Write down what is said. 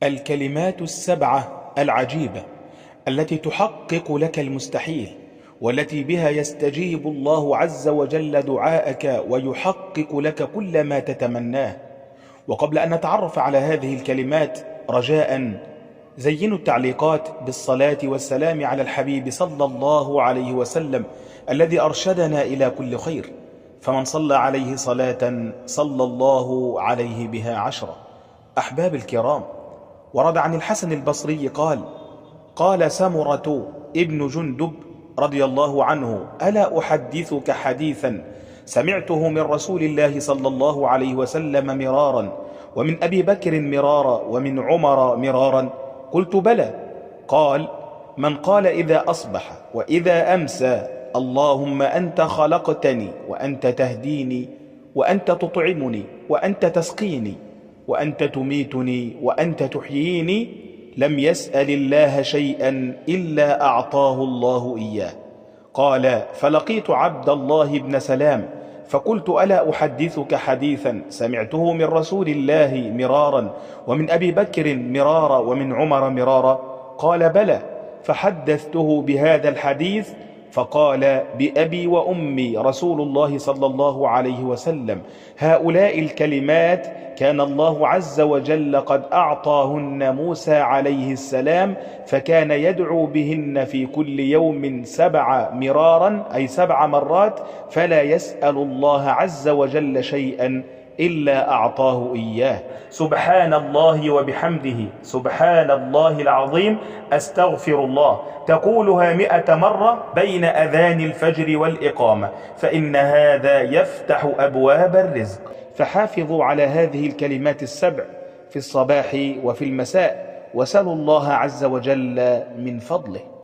الكلمات السبعة العجيبة التي تحقق لك المستحيل، والتي بها يستجيب الله عز وجل دعاءك ويحقق لك كل ما تتمناه. وقبل أن نتعرف على هذه الكلمات رجاء زينوا التعليقات بالصلاة والسلام على الحبيب صلى الله عليه وسلم الذي أرشدنا إلى كل خير، فمن صلى عليه صلاة صلى الله عليه بها 10. أحباب الكرام، ورد عن الحسن البصري قال سمرة ابن جندب رضي الله عنه: ألا أحدثك حديثا سمعته من رسول الله صلى الله عليه وسلم مرارا، ومن أبي بكر مرارا، ومن عمر مرارا؟ قلت بلى. قال: من قال إذا أصبح وإذا أمسى: اللهم أنت خلقتني وأنت تهديني وأنت تطعمني وأنت تسقيني وأنت تميتني وأنت تحييني، لم يسأل الله شيئا إلا أعطاه الله إياه. قال: فلقيت عبد الله بن سلام فقلت: ألا أحدثك حديثا سمعته من رسول الله مرارا، ومن أبي بكر مرارا، ومن عمر مرارا؟ قال: بلى. فحدثته بهذا الحديث فقال: بأبي وأمي رسول الله صلى الله عليه وسلم، هؤلاء الكلمات كان الله عز وجل قد أعطاهن موسى عليه السلام، فكان يدعو بهن في كل يوم 7 مرارا، أي 7 مرات، فلا يسأل الله عز وجل شيئا إلا أعطاه إياه. سبحان الله وبحمده سبحان الله العظيم، أستغفر الله، تقولها 100 مرة بين أذان الفجر والإقامة، فإن هذا يفتح أبواب الرزق. فحافظوا على هذه الكلمات السبع في الصباح وفي المساء، وسلوا الله عز وجل من فضله.